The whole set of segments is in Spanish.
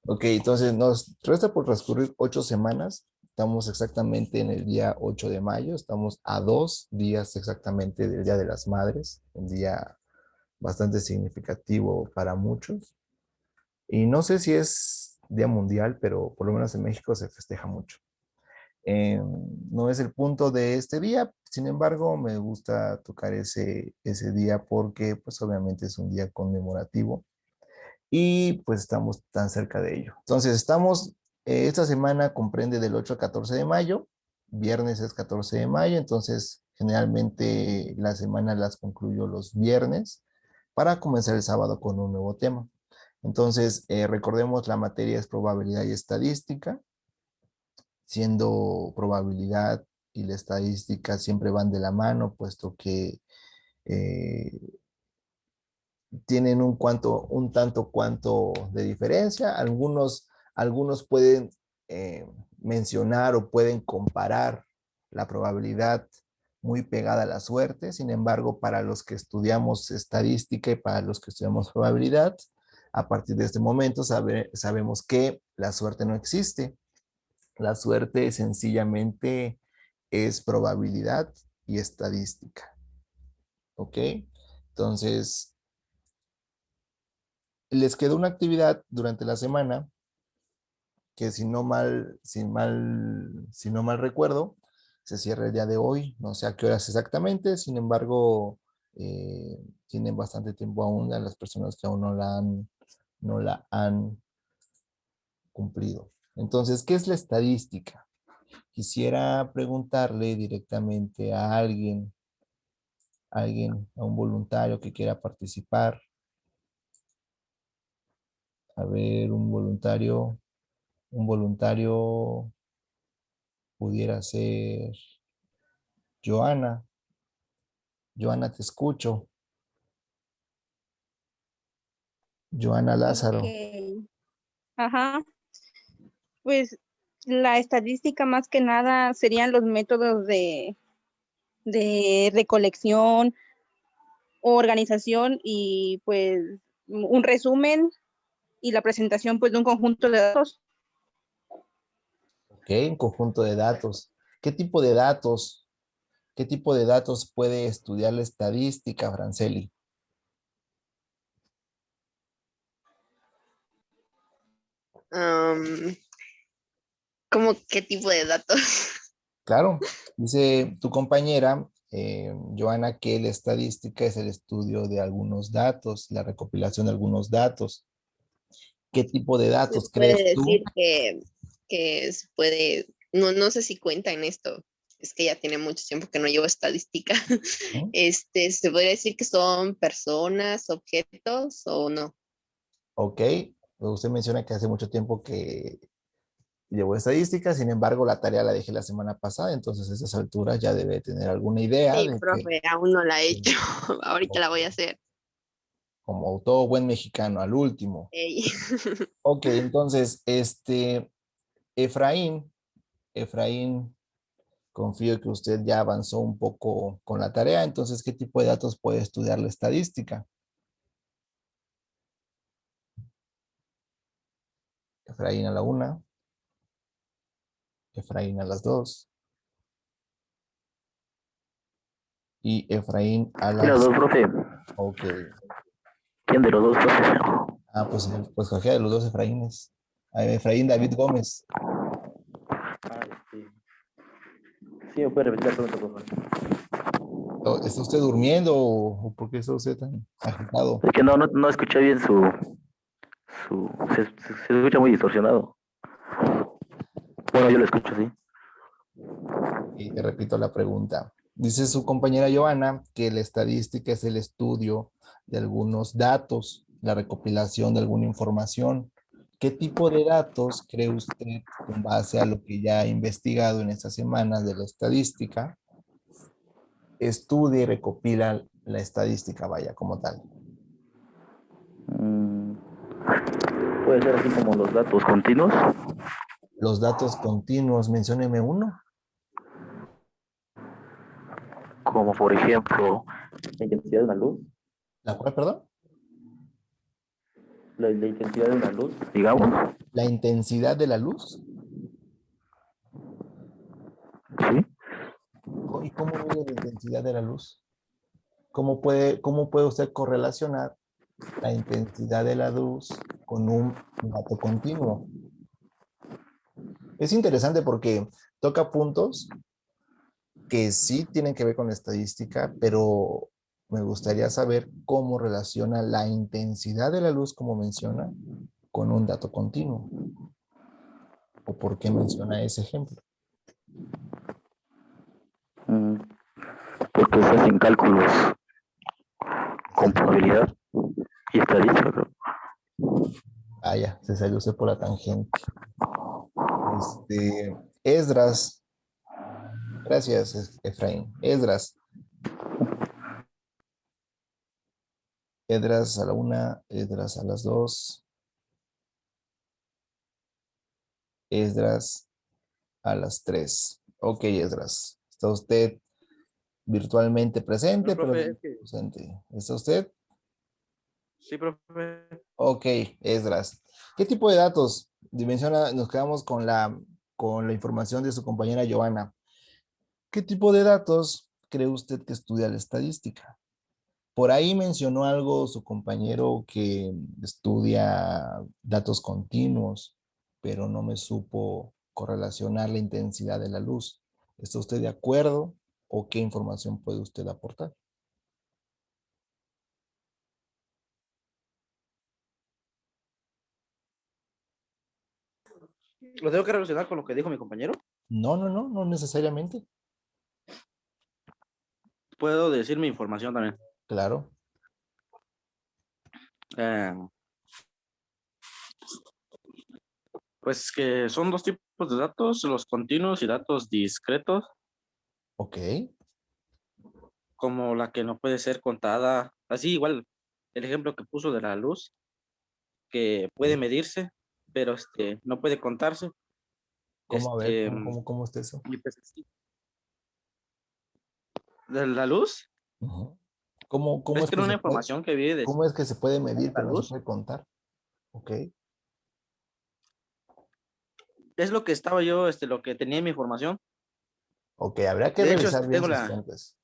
Ok, entonces nos resta por transcurrir 8 semanas. Estamos exactamente en el día 8 de mayo. Estamos a 2 días exactamente del Día de las Madres, un día bastante significativo para muchos. Y no sé si es Día Mundial, pero por lo menos en México se festeja mucho. Eh, no es el punto de este día, sin embargo, me gusta tocar ese día porque pues obviamente es un día conmemorativo y pues estamos tan cerca de ello. Entonces, esta semana comprende del 8 al 14 de mayo, viernes es 14 de mayo, entonces generalmente las semanas las concluyo los viernes para comenzar el sábado con un nuevo tema. Entonces, recordemos, la materia es probabilidad y estadística, siendo probabilidad y la estadística siempre van de la mano, puesto que eh, tienen un tanto cuanto de diferencia. Algunos pueden mencionar o pueden comparar la probabilidad muy pegada a la suerte. Sin embargo, para los que estudiamos estadística y para los que estudiamos probabilidad, a partir de este momento sabemos que la suerte no existe. La suerte sencillamente es probabilidad y estadística. ¿Ok? Entonces, les quedó una actividad durante la semana que si no mal recuerdo, se cierra el día de hoy, no sé a qué horas exactamente, sin embargo, tienen bastante tiempo aún a las personas que aún no la han cumplido. Entonces, ¿qué es la estadística? Quisiera preguntarle directamente a un voluntario que quiera participar. A ver, un voluntario pudiera ser Joana. Joana, te escucho. Joana Ok, Lázaro. ajá. Pues la estadística más que nada serían los métodos de recolección, organización y pues un resumen y la presentación pues de un conjunto de datos. Ok, un conjunto de datos. ¿Qué tipo de datos? ¿Qué tipo de datos puede estudiar la estadística, Franceli? Am, ¿Cómo qué tipo de datos? Claro, dice tu compañera, Joana, que la estadística es el estudio de algunos datos, la recopilación de algunos datos. ¿Qué tipo de Se datos crees puede tú? decir que se puede, no, no sé si cuenta en esto, es que ya tiene mucho tiempo que no llevo estadística. ¿Mm? Se podría decir que son personas, objetos o no. Ok, usted menciona que hace mucho tiempo que llevó estadística, sin embargo, la tarea la dejé la semana pasada, entonces a esas alturas ya debe tener alguna idea Sí, de que, profe, aún no la he eh, hecho. Ahorita la ok, voy a hacer. como todo buen mexicano, al último. Ey. Ok, entonces, Efraín, Efraín, confío que usted ya avanzó un poco con la tarea, entonces, ¿qué tipo de datos puede estudiar la estadística? Efraín a la una, Efraín a las dos y Efraín a Y los las... dos, profe. Ok. ¿Quién de los dos, profe? Ah, pues cualquiera de los dos Efraínes. Ah, Efraín David Gómez. Sí. Sí, me puede repetir la pregunta, profe. ¿Está usted durmiendo o por qué está usted tan agitado? Es que no escuché bien se escucha muy distorsionado. Bueno, yo lo escucho, sí. Y te repito la pregunta. Dice su compañera Joana que la estadística es el estudio de algunos datos, la recopilación de alguna información. ¿Qué tipo de datos cree usted, con base a lo que ya ha investigado en estas semanas de la estadística, estudia y recopila la estadística, vaya, como tal? Mm, puede ser así como los datos continuos, Los datos continuos, mencióneme uno. como por ejemplo la intensidad de una luz, ¿La cual, perdón? la intensidad de una luz, digamos. La intensidad de la luz. Sí. ¿Y cómo mide la intensidad de la luz? Cómo puede usted correlacionar la intensidad de la luz con un dato continuo? Es interesante porque toca puntos que sí tienen que ver con la estadística, pero me gustaría saber cómo relaciona la intensidad de la luz, como menciona, con un dato continuo. ¿O por qué menciona ese ejemplo? Mm, Porque se hacen cálculos con probabilidad y estadística, creo. Ah, ya, se salió usted por la tangente. Esdras, gracias, Efraín. Esdras a la 1, Esdras a las 2, Esdras a las 3. Ok, Esdras. Está usted virtualmente No, presente, pero profe, no es que presente. ¿Está usted? sí, profe. Ok, Esdras. ¿Qué tipo de datos? Dimensiona, nos quedamos con la información de su compañera Giovanna. ¿Qué tipo de datos cree usted que estudia la estadística? Por ahí mencionó algo su compañero que estudia datos continuos, pero no me supo correlacionar la intensidad de la luz. ¿Está usted de acuerdo o qué información puede usted aportar? ¿Lo tengo que relacionar con lo que dijo mi compañero? No necesariamente. Puedo decir mi información también. Claro. Eh, pues que son dos tipos de datos, los continuos y datos discretos, Ok. como la que no puede ser contada. Así igual, el ejemplo que puso de la luz, que puede Ok. medirse, pero no puede contarse. ¿Cómo? A ver, Este, ¿cómo está eso? y pues, sí. De la luz, Ujú. ¿Cómo es es que que era una se puede, información que viene de cómo es que se puede medir, la pero no se luz. puede contar? Ok. Es lo que estaba yo, lo que tenía en mi información. Ok, habrá que De hecho, revisar bien tengo sus la, fuentes.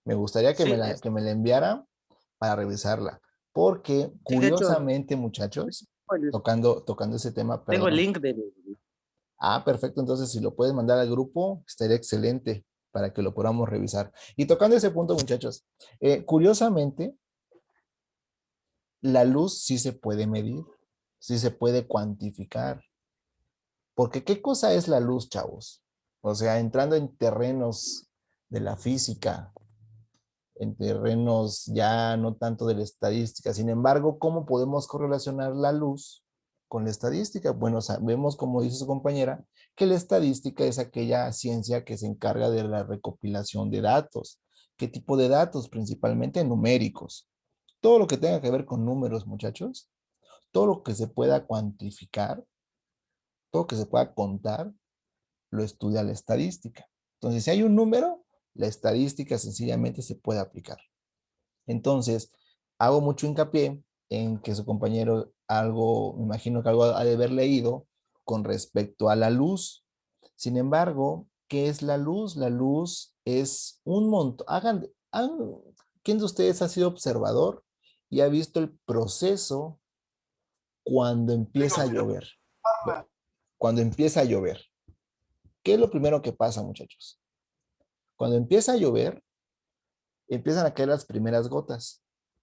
Me gustaría sí, que me la enviara para revisarla. Porque sí, de hecho, curiosamente, muchachos, tocando ese tema, tengo el perdón. link del, Ah, perfecto. Entonces, si lo puedes mandar al grupo, estaría excelente para que lo podamos revisar. Y tocando ese punto, muchachos, curiosamente, la luz sí se puede medir, sí se puede cuantificar. Porque ¿qué cosa es la luz, chavos? O sea, entrando en terrenos de la física, en terrenos ya no tanto de la estadística. Sin embargo, ¿cómo podemos correlacionar la luz con la estadística? Bueno, sabemos, como dice su compañera, que la estadística es aquella ciencia que se encarga de la recopilación de datos. ¿Qué tipo de datos? Principalmente numéricos. Todo lo que tenga que ver con números, muchachos, todo lo que se pueda cuantificar, todo lo que se pueda contar, lo estudia la estadística. Entonces, si hay un número, la estadística sencillamente se puede aplicar. Entonces, hago mucho hincapié en que su compañero algo, me imagino que algo ha de haber leído con respecto a la luz. Sin embargo, ¿qué es la luz? La luz es un montón. ¿Quién de ustedes ha sido observador y ha visto el proceso cuando empieza a llover? Bueno, cuando empieza a llover. ¿Qué es lo primero que pasa, muchachos? Cuando empieza a llover, empiezan a caer las primeras gotas.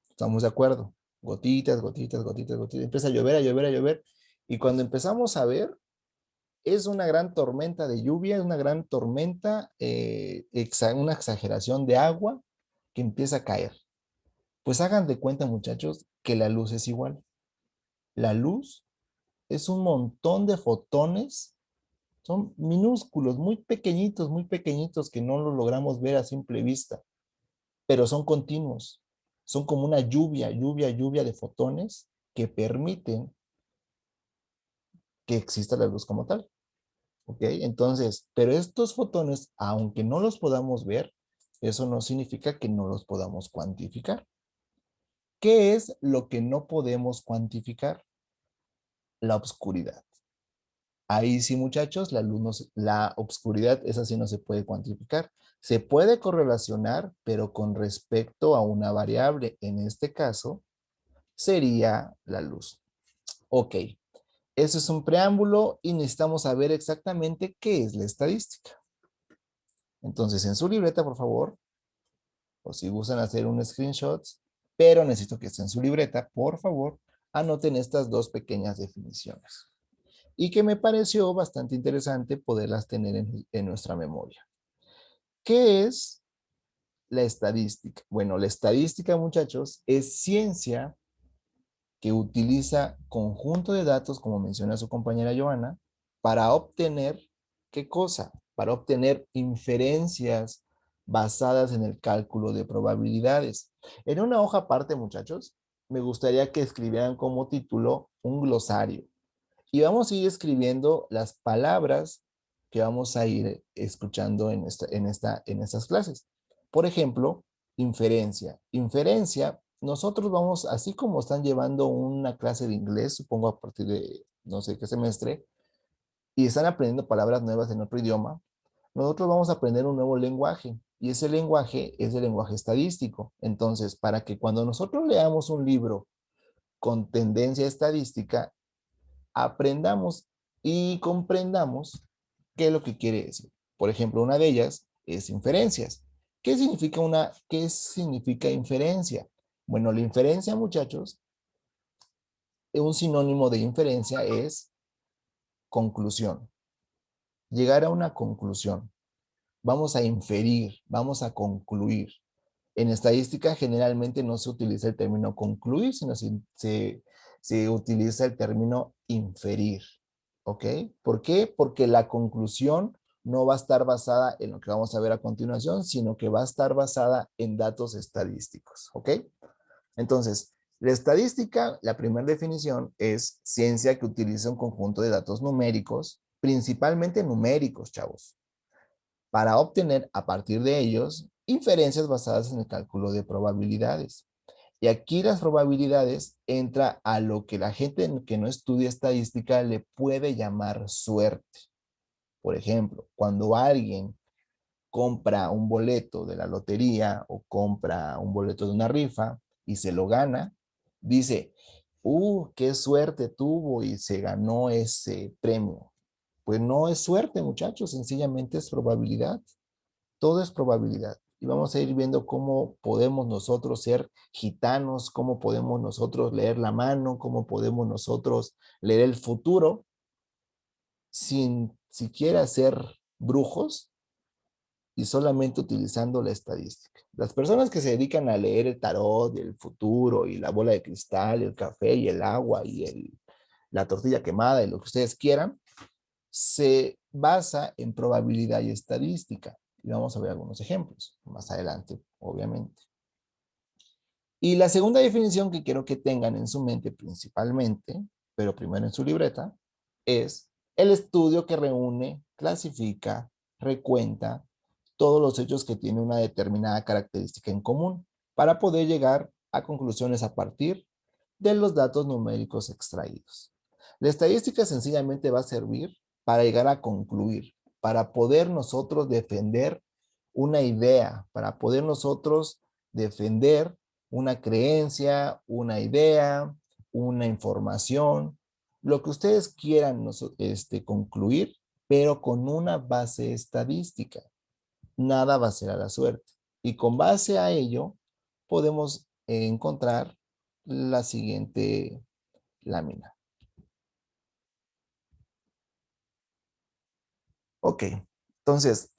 ¿Estamos de acuerdo? Gotitas, gotitas, gotitas, gotitas. Empieza a llover, a llover, a llover. Y cuando empezamos a ver, es una gran tormenta de lluvia, una gran tormenta, una exageración de agua que empieza a caer. Pues hagan de cuenta, muchachos, que la luz es igual. La luz es un montón de fotones, son minúsculos, muy pequeñitos que no los logramos ver a simple vista, pero son continuos. Son como una lluvia de fotones que permiten que exista la luz como tal. ¿Ok? Entonces, pero estos fotones, aunque no los podamos ver, eso no significa que no los podamos cuantificar. ¿Qué es lo que no podemos cuantificar? La oscuridad. Ahí sí, muchachos, la oscuridad, esa sí no se puede cuantificar. Se puede correlacionar, pero con respecto a una variable. En este caso, sería la luz. Ok, eso es un preámbulo y necesitamos saber exactamente qué es la estadística. Entonces, en su libreta, por favor, o si gustan hacer un screenshot, pero necesito que esté en su libreta, por favor, anoten estas dos pequeñas definiciones. Y que me pareció bastante interesante poderlas tener en nuestra memoria. ¿Qué es la estadística? Bueno, la estadística, muchachos, es ciencia que utiliza conjunto de datos, como menciona su compañera Joana, para obtener, ¿qué cosa? Para obtener inferencias basadas en el cálculo de probabilidades. En una hoja aparte, muchachos, me gustaría que escribieran como título un glosario. Y vamos a ir escribiendo las palabras que vamos a ir escuchando en estas clases. Por ejemplo, inferencia. Inferencia, nosotros vamos, así como están llevando una clase de inglés, supongo a partir de no sé qué semestre, y están aprendiendo palabras nuevas en otro idioma, nosotros vamos a aprender un nuevo lenguaje. Y ese lenguaje es el lenguaje estadístico. Entonces, para que cuando nosotros leamos un libro con tendencia estadística, aprendamos y comprendamos qué es lo que quiere decir. Por ejemplo, una de ellas es inferencias. ¿Qué significa inferencia? Bueno, la inferencia, muchachos, un sinónimo de inferencia es conclusión. Llegar a una conclusión. Vamos a inferir, vamos a concluir. En estadística generalmente no se utiliza el término concluir, sino se utiliza el término inferir. ¿Ok? ¿Por qué? Porque la conclusión no va a estar basada en lo que vamos a ver a continuación, sino que va a estar basada en datos estadísticos. ¿Ok? Entonces, la estadística, la primera definición es ciencia que utiliza un conjunto de datos numéricos, principalmente numéricos, chavos, para obtener a partir de ellos inferencias basadas en el cálculo de probabilidades. Y aquí las probabilidades entra a lo que la gente que no estudia estadística le puede llamar suerte. Por ejemplo, cuando alguien compra un boleto de la lotería o compra un boleto de una rifa y se lo gana, dice, qué suerte tuvo y se ganó ese premio. Pues no es suerte, muchachos, sencillamente es probabilidad. Todo es probabilidad. Y vamos a ir viendo cómo podemos nosotros ser gitanos, cómo podemos nosotros leer la mano, cómo podemos nosotros leer el futuro sin siquiera ser brujos y solamente utilizando la estadística. Las personas que se dedican a leer el tarot, el futuro y la bola de cristal, el café y el agua y la tortilla quemada y lo que ustedes quieran, se basa en probabilidad y estadística. Y vamos a ver algunos ejemplos más adelante, obviamente. Y la segunda definición que quiero que tengan en su mente principalmente, pero primero en su libreta, es el estudio que reúne, clasifica, recuenta todos los hechos que tienen una determinada característica en común para poder llegar a conclusiones a partir de los datos numéricos extraídos. La estadística sencillamente va a servir para llegar a concluir, para poder nosotros defender una idea, para poder nosotros defender una creencia, una idea, una información, lo que ustedes quieran concluir, pero con una base estadística. Nada va a ser a la suerte. Y con base a ello, podemos encontrar la siguiente lámina. Ok, entonces,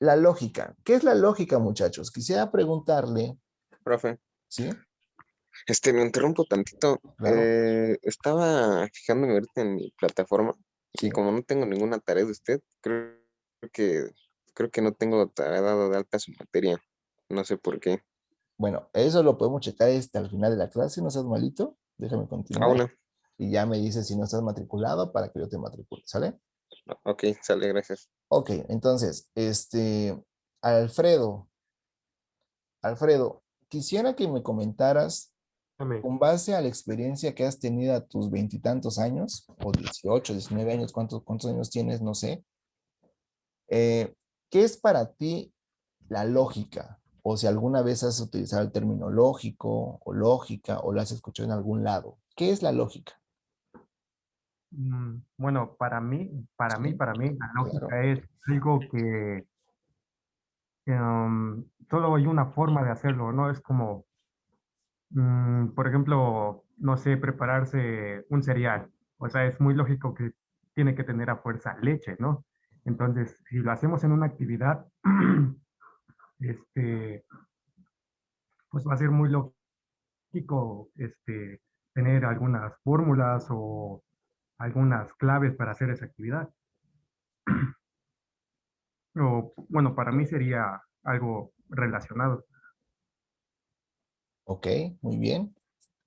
la lógica. ¿Qué es la lógica, muchachos? Quisiera preguntarle, Profe, ¿sí? me interrumpo tantito. Claro. Estaba fijándome ahorita en mi plataforma Sí. y como no tengo ninguna tarea de usted, que creo que no tengo dado de alta su materia. No sé por qué. Bueno, eso lo podemos checar hasta el final de la clase, no seas malito. Déjame continuar. Una. Y ya me dices si no estás matriculado para que yo te matricule, ¿sale? Ok, sale, gracias. Ok, entonces, Alfredo, quisiera que me comentaras, Dame. con base a la experiencia que has tenido a tus veintitantos años, o 18, 19 años, cuántos años tienes, no sé, ¿qué es para ti la lógica? O si alguna vez has utilizado el término lógico o lógica o lo has escuchado en algún lado. ¿Qué es la lógica? Bueno, Sí, para mí, la claro. lógica es algo que solo hay una forma de hacerlo, ¿no? Es como, por ejemplo, no sé, prepararse un cereal. O sea, es muy lógico que tiene que tener a fuerza leche, ¿no? Entonces, si lo hacemos en una actividad, este, pues va a ser muy lógico, tener algunas fórmulas o algunas claves para hacer esa actividad. O, bueno, para mí sería algo relacionado. Ok, muy bien.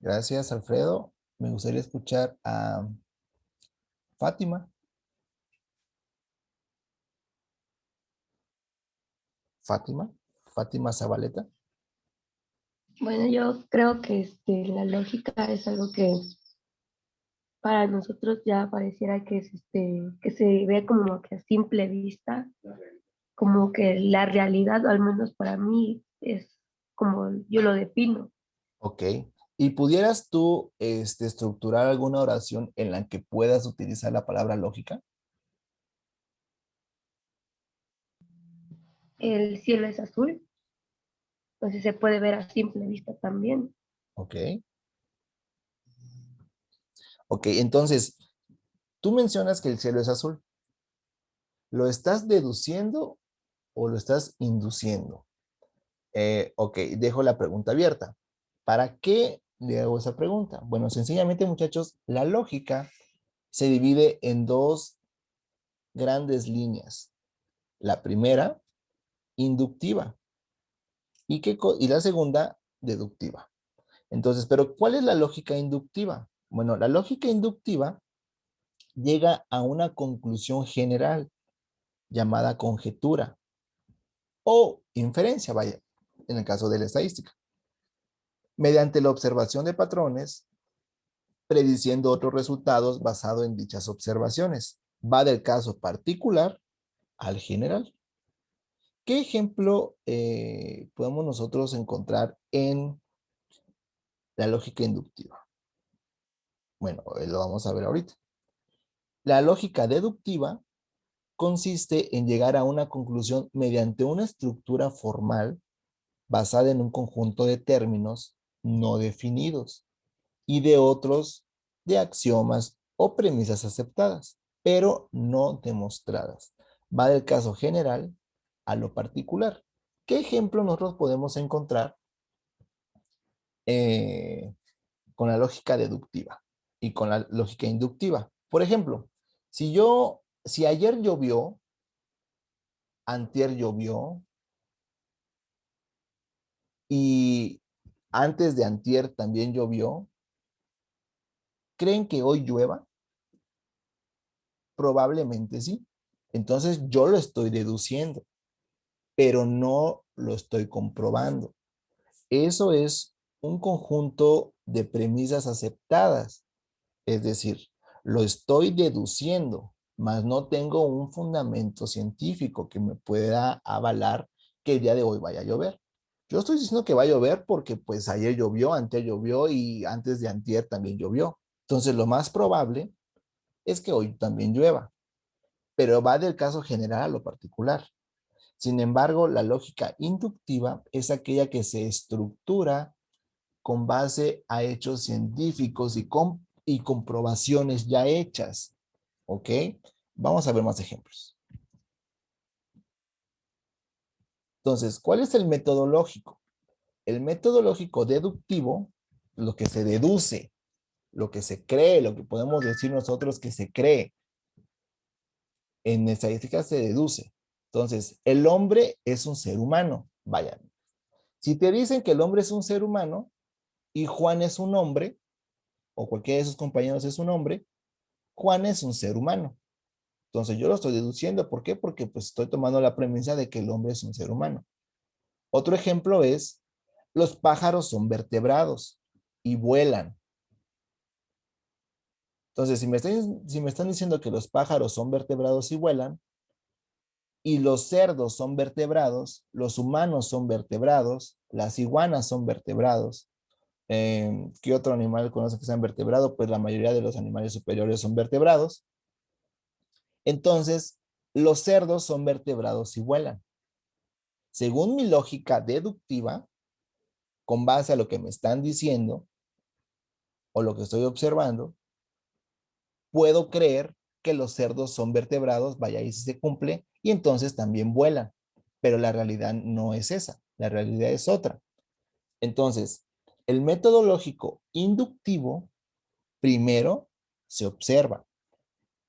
Gracias, Alfredo. Me gustaría escuchar a Fátima. Fátima. Fátima Zabaleta. Bueno, yo creo que la lógica es algo que para nosotros ya pareciera que es que se ve como que a simple vista, como que la realidad, o al menos para mí, es como yo lo defino. Ok. ¿Y pudieras tú estructurar alguna oración en la que puedas utilizar la palabra lógica? El cielo es azul, entonces se puede ver a simple vista también. Ok. Ok, entonces, tú mencionas que el cielo es azul. ¿Lo estás deduciendo o lo estás induciendo? Ok, dejo la pregunta abierta. ¿Para qué le hago esa pregunta? Bueno, sencillamente, muchachos, la lógica se divide en dos grandes líneas. La primera, inductiva, y la segunda, deductiva. Entonces, pero ¿cuál es la lógica inductiva? Bueno, la lógica inductiva llega a una conclusión general llamada conjetura o inferencia, vaya, en el caso de la estadística, mediante la observación de patrones, prediciendo otros resultados basado en dichas observaciones. Va del caso particular al general. ¿Qué ejemplo podemos nosotros encontrar en la lógica inductiva? Bueno, lo vamos a ver ahorita. La lógica deductiva consiste en llegar a una conclusión mediante una estructura formal basada en un conjunto de términos no definidos y de otros de axiomas o premisas aceptadas, pero no demostradas. Va del caso general a lo particular. ¿Qué ejemplo nosotros podemos encontrar eh, con la lógica deductiva y con la lógica inductiva? Por ejemplo, si ayer llovió, antier llovió y antes de antier también llovió, ¿creen que hoy llueva? Probablemente sí. Entonces yo lo estoy deduciendo, pero no lo estoy comprobando. Eso es un conjunto de premisas aceptadas. Es decir, lo estoy deduciendo, mas no tengo un fundamento científico que me pueda avalar que el día de hoy vaya a llover. Yo estoy diciendo que va a llover porque pues ayer llovió, antes llovió y antes de antier también llovió. Entonces lo más probable es que hoy también llueva, pero va del caso general a lo particular. Sin embargo, la lógica inductiva es aquella que se estructura con base a hechos científicos y comprobaciones ya hechas. ¿Ok? Vamos a ver más ejemplos. Entonces, ¿cuál es el metodológico? El metodológico deductivo, lo que se deduce, lo que se cree, lo que podemos decir nosotros que se cree. En estadística se deduce. Entonces, el hombre es un ser humano. Vayan. Si te dicen que el hombre es un ser humano y Juan es un hombre, o cualquiera de sus compañeros es un hombre, Juan es un ser humano. Entonces yo lo estoy deduciendo. ¿Por qué? Porque pues estoy tomando la premisa de que el hombre es un ser humano. Otro ejemplo es, Los pájaros son vertebrados y vuelan. Entonces, si me están diciendo que los pájaros son vertebrados y vuelan, y los cerdos son vertebrados, los humanos son vertebrados, las iguanas son vertebrados. ¿Qué otro animal conoce que sean vertebrados? Pues la mayoría de los animales superiores son vertebrados. Entonces, los cerdos son vertebrados y vuelan. Según mi lógica deductiva, con base a lo que me están diciendo o lo que estoy observando, puedo creer que los cerdos son vertebrados, vaya, ahí sí se cumple, y entonces también vuelan. Pero la realidad no es esa, la realidad es otra. Entonces, el método lógico inductivo, primero, se observa.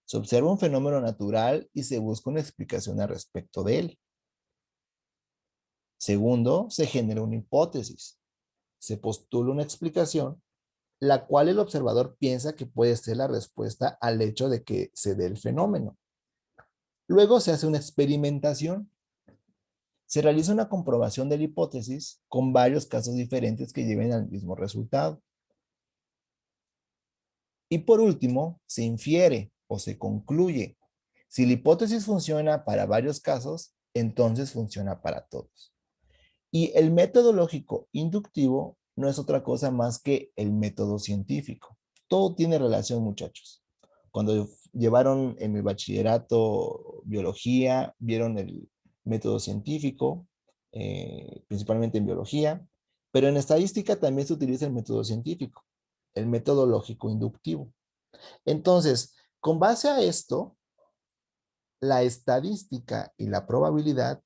Se observa un fenómeno natural y se busca una explicación al respecto de él. Segundo, se genera una hipótesis. Se postula una explicación, la cual el observador piensa que puede ser la respuesta al hecho de que se dé el fenómeno. Luego se hace una experimentación. Se realiza una comprobación de la hipótesis con varios casos diferentes que lleven al mismo resultado. Y por último, se infiere o se concluye. Si la hipótesis funciona para varios casos, entonces funciona para todos. Y el método lógico inductivo no es otra cosa más que el método científico. Todo tiene relación, muchachos. Cuando llevaron en el bachillerato biología, vieron el método científico, principalmente en biología, pero en estadística también se utiliza el método científico, el método lógico inductivo. Entonces, con base a esto, la estadística y la probabilidad,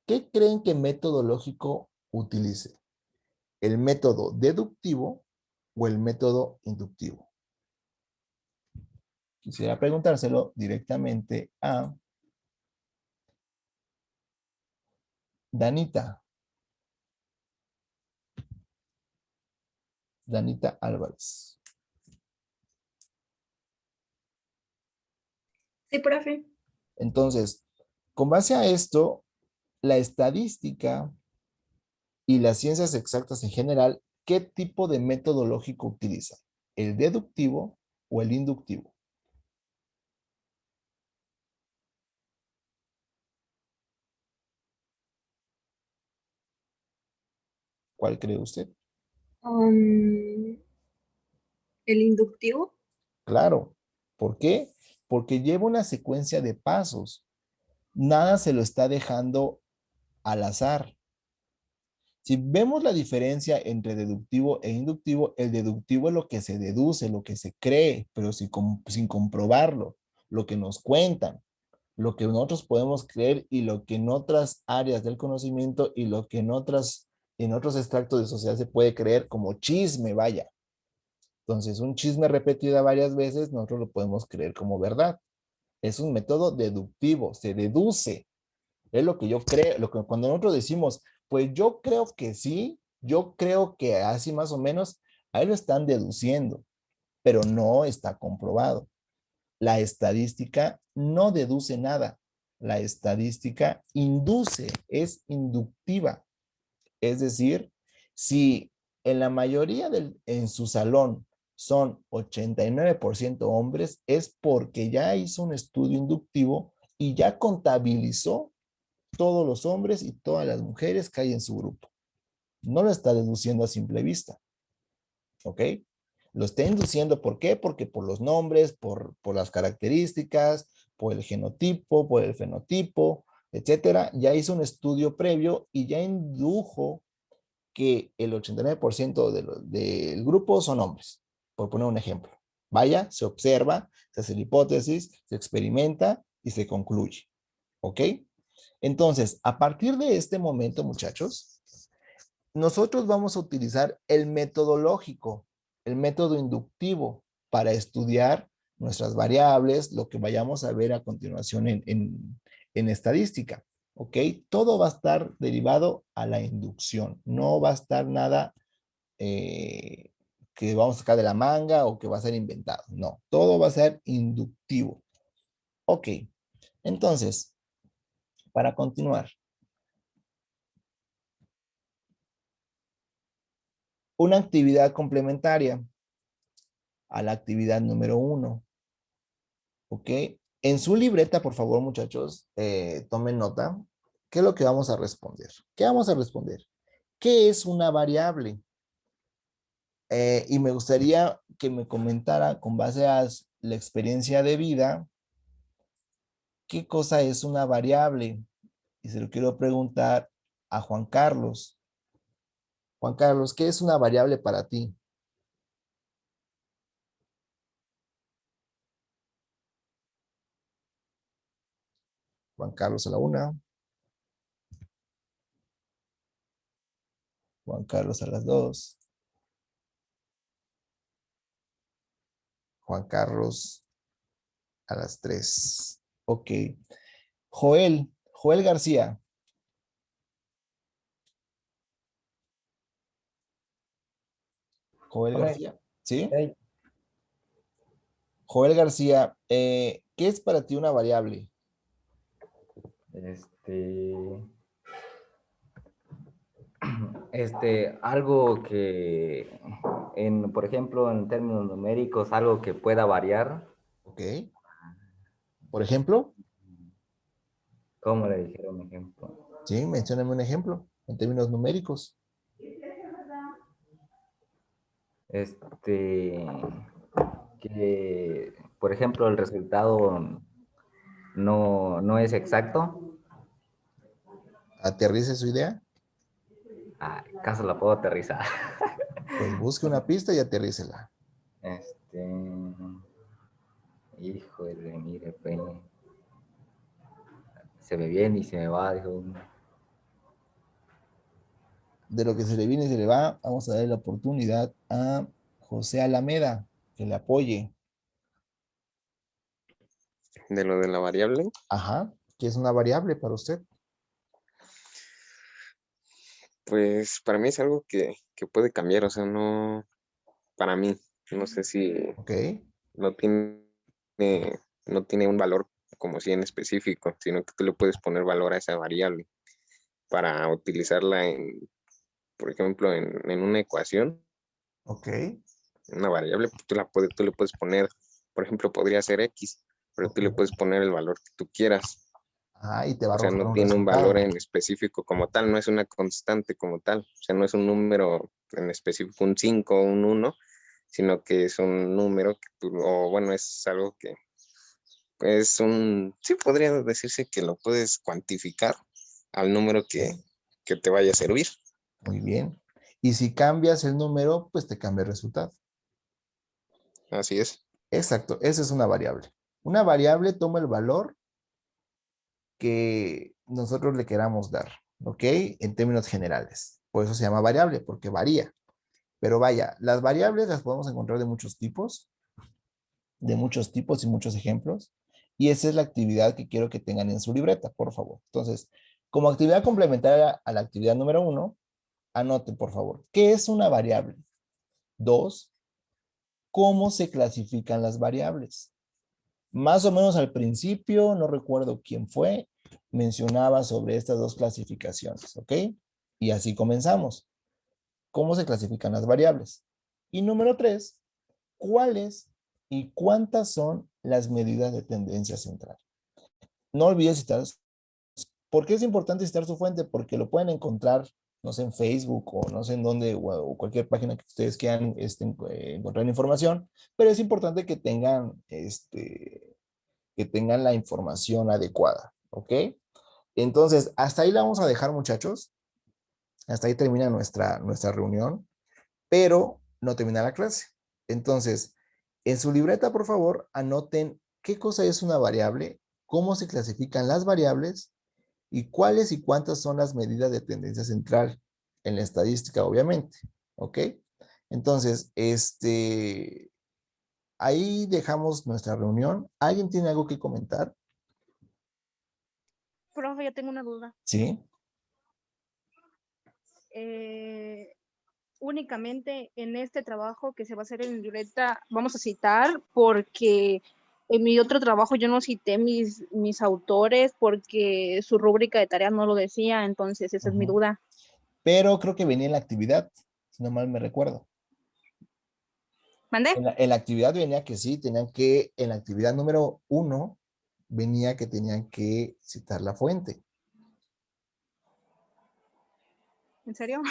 ¿qué creen que método lógico utilice? ¿El método deductivo o el método inductivo? Quisiera preguntárselo directamente a Danita. Danita Álvarez. Sí, profe. Entonces, con base a esto, la estadística y las ciencias exactas en general, ¿qué tipo de método lógico utiliza? ¿El deductivo o el inductivo? ¿Cuál cree usted? El inductivo. Claro. ¿Por qué? Porque lleva una secuencia de pasos. Nada se lo está dejando al azar. Si vemos la diferencia entre deductivo e inductivo, el deductivo es lo que se deduce, lo que se cree, pero sin comprobarlo, lo que nos cuentan, lo que nosotros podemos creer y lo que en otras áreas del conocimiento y lo que en otros extractos de sociedad se puede creer como chisme, vaya. Entonces, un chisme repetido varias veces, nosotros lo podemos creer como verdad. Es un método deductivo, se deduce. Es lo que yo creo, cuando nosotros decimos, pues yo creo que sí, yo creo que así más o menos, ahí lo están deduciendo, pero no está comprobado. La estadística no deduce nada. La estadística induce, es inductiva. Es decir, si en la mayoría en su salón son 89% hombres, es porque ya hizo un estudio inductivo y ya contabilizó todos los hombres y todas las mujeres que hay en su grupo. No lo está deduciendo a simple vista. ¿Ok? Lo está induciendo, ¿por qué? Porque por los nombres, por las características, por el genotipo, por el fenotipo, etcétera. Ya hizo un estudio previo y ya indujo que el 89% del grupo son hombres, por poner un ejemplo. Vaya, se observa, se hace la hipótesis, se experimenta y se concluye. ¿Ok? Entonces, a partir de este momento, muchachos, nosotros vamos a utilizar el método lógico, el método inductivo para estudiar nuestras variables, lo que vayamos a ver a continuación en estadística. ¿Ok? Todo va a estar derivado a la inducción. No va a estar nada que vamos a sacar de la manga o que va a ser inventado. No, todo va a ser inductivo. Ok, entonces, para continuar, una actividad complementaria a la actividad número 1. ¿Ok? En su libreta, por favor, muchachos, tomen nota. ¿Qué es lo que vamos a responder? ¿Qué vamos a responder? ¿Qué es una variable? Y me gustaría que me comentara, con base a la experiencia de vida, ¿qué cosa es una variable? Y se lo quiero preguntar a Juan Carlos. Juan Carlos, ¿qué es una variable para ti? Juan Carlos a la 1. Juan Carlos a las 2. Juan Carlos a las 3. Ok. Joel García. Joel Ok, García, ¿sí? ok. Joel García, ¿qué es para ti una variable? Algo que, por ejemplo, en términos numéricos, algo que pueda variar. Ok. Por ejemplo, ¿Cómo le dijeron un ejemplo? sí, mencióname un ejemplo en términos numéricos. Que, por ejemplo, el resultado no es exacto. Aterrice su idea. ¿Acaso la puedo aterrizar? Pues busque una pista y aterrícela. Híjole, mire, pues, se me viene y se me va, dijo. De lo que se le viene y se le va, vamos a darle la oportunidad a José Alameda, que le apoye. De lo de la variable, Ajá, ¿qué es una variable para usted? pues para mí es algo que puede cambiar, o sea, no, para mí, no sé si Ok, no tiene, no tiene un valor como si en específico, sino que tú le puedes poner valor a esa variable para utilizarla en, por ejemplo, en una ecuación, ok, una variable, pues, tú le puedes poner, por ejemplo, podría ser X, pero tú le ok. puedes poner el valor que tú quieras. Ah, y te va a O sea, arrojar no un tiene un valor resultado. en específico como tal, no es una constante como tal, o sea, no es un número en específico, un 5 o un 1, sino que es un número que tú, o bueno, es algo que es un, sí podría decirse que lo puedes cuantificar al número que te vaya a servir. Muy bien. Y si cambias el número, pues te cambia el resultado. Así es. Exacto, esa es una variable. Una variable toma el valor que nosotros le queramos dar, ¿ok? En términos generales. Por eso se llama variable, porque varía. Pero vaya, las variables las podemos encontrar de muchos tipos y muchos ejemplos. Y esa es la actividad que quiero que tengan en su libreta, por favor. Entonces, como actividad complementaria a la actividad número 1, anoten, por favor, ¿qué es una variable? 2, ¿cómo se clasifican las variables? Más o menos al principio, no recuerdo quién fue, mencionaba sobre estas dos clasificaciones, ¿ok? Y así comenzamos. ¿Cómo se clasifican las variables? Y número 3, ¿cuáles y cuántas son las medidas de tendencia central? No olvides citar. ¿Por qué es importante citar su fuente? Porque lo pueden encontrar, no sé, en Facebook o no sé en dónde, o cualquier página que ustedes quieran encontrar información, pero es importante que tengan la información adecuada, ¿ok? Entonces, hasta ahí la vamos a dejar, muchachos. Hasta ahí termina nuestra reunión, pero no termina la clase. Entonces, en su libreta, por favor, anoten qué cosa es una variable, cómo se clasifican las variables y cuáles y cuántas son las medidas de tendencia central en la estadística, obviamente. ¿Ok? Entonces, ahí dejamos nuestra reunión. ¿Alguien tiene algo que comentar? Profe, yo tengo una duda. Sí. Únicamente en este trabajo que se va a hacer en libreta vamos a citar, porque en mi otro trabajo yo no cité mis autores porque su rúbrica de tareas no lo decía, entonces esa es mi duda. Pero creo que venía en la actividad. si no mal me recuerdo. ¿Mande? En la actividad venía que sí, tenían que, en la actividad número 1, venía que tenían que citar la fuente. ¿En serio?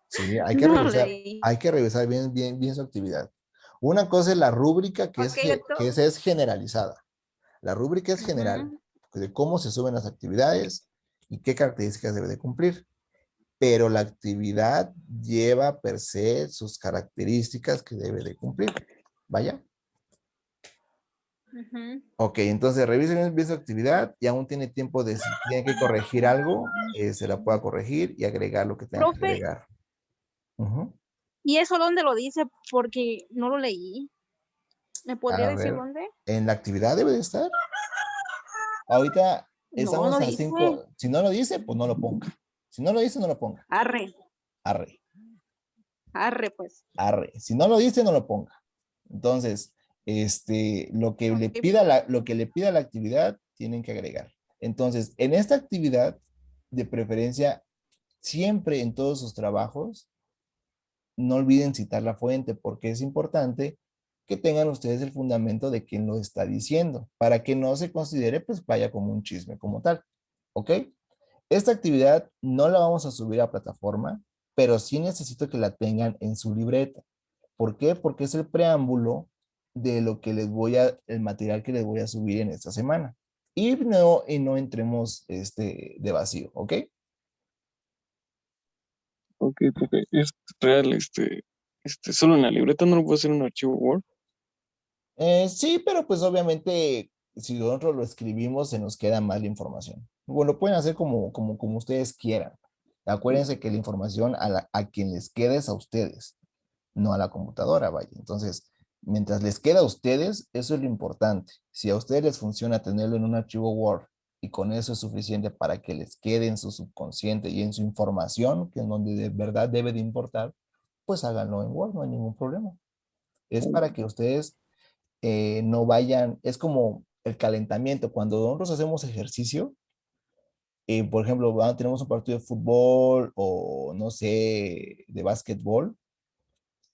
Sí, hay que No lo revisar, leí. hay que revisar bien su actividad. Una cosa es la rúbrica que, Ok, que esa es generalizada. La rúbrica es general, Ujú. de cómo se suben las actividades y qué características debe de cumplir. Pero la actividad lleva per se sus características que debe de cumplir. Vaya. Ujú. Ok, entonces revisen bien su actividad y aún tiene tiempo de si tiene que corregir algo, se la pueda corregir y agregar lo que tenga que Profe, agregar. Ujú. ¿y eso dónde lo dice? Porque no lo leí. ¿Me podría A decir ver, dónde? en la actividad debe de estar. Ahorita No, estamos no a dice. 5. Si no lo dice, pues no lo ponga. Si no lo dice, no lo ponga. Arre, Arre, arre, pues. arre. Si no lo dice, no lo ponga. Entonces, lo que le Ok, pida lo que le pida la actividad, tienen que agregar. Entonces, en esta actividad, de preferencia, siempre en todos sus trabajos, no olviden citar la fuente, porque es importante que tengan ustedes el fundamento de quién lo está diciendo, para que no se considere, pues vaya como un chisme como tal. ¿Ok? Esta actividad no la vamos a subir a plataforma, pero sí necesito que la tengan en su libreta. ¿Por qué? Porque es el preámbulo de lo que el material que les voy a subir en esta semana. Y no entremos de vacío, ¿ok? Ok, profe, es real, solo en la libreta no lo puedo hacer en un archivo Word. Sí, pero pues obviamente si nosotros lo escribimos se nos queda más la información. Bueno, lo pueden hacer como ustedes quieran. Acuérdense que la información a quien les quede es a ustedes, no a la computadora, vaya. Entonces, mientras les queda a ustedes, eso es lo importante. Si a ustedes les funciona tenerlo en un archivo Word y con eso es suficiente para que les quede en su subconsciente y en su información, que es donde de verdad debe de importar, pues háganlo en Word, no hay ningún problema. Es para que ustedes no vayan, es como el calentamiento. Cuando nosotros hacemos ejercicio, por ejemplo, tenemos un partido de fútbol o no sé, de básquetbol,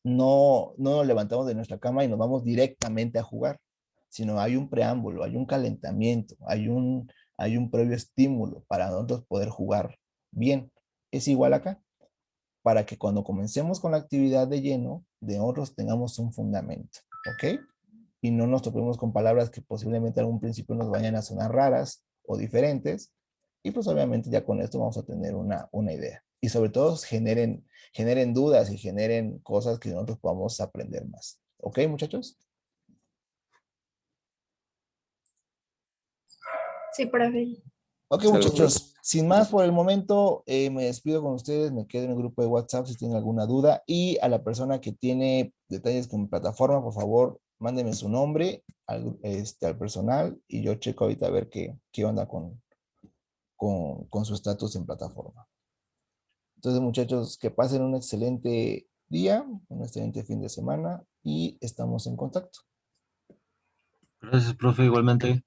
no nos levantamos de nuestra cama y nos vamos directamente a jugar, sino hay un preámbulo, hay un calentamiento, hay un previo estímulo para nosotros poder jugar bien. Es igual acá, para que cuando comencemos con la actividad de lleno, de nosotros tengamos un fundamento, ¿ok? Y no nos topemos con palabras que posiblemente en algún principio nos vayan a sonar raras o diferentes. Y pues obviamente ya con esto vamos a tener una idea. Y sobre todo generen dudas y generen cosas que nosotros podamos aprender más. ¿Ok, muchachos? Sí, profe. Ok, Sale, profe. muchachos, sin más por el momento, me despido con ustedes, me quedo en el grupo de WhatsApp si tienen alguna duda y a la persona que tiene detalles con mi plataforma, por favor, mándeme su nombre al personal y yo checo ahorita a ver qué onda con su estatus en plataforma. Entonces, muchachos, que pasen un excelente día, un excelente fin de semana y estamos en contacto. Gracias, profe, igualmente.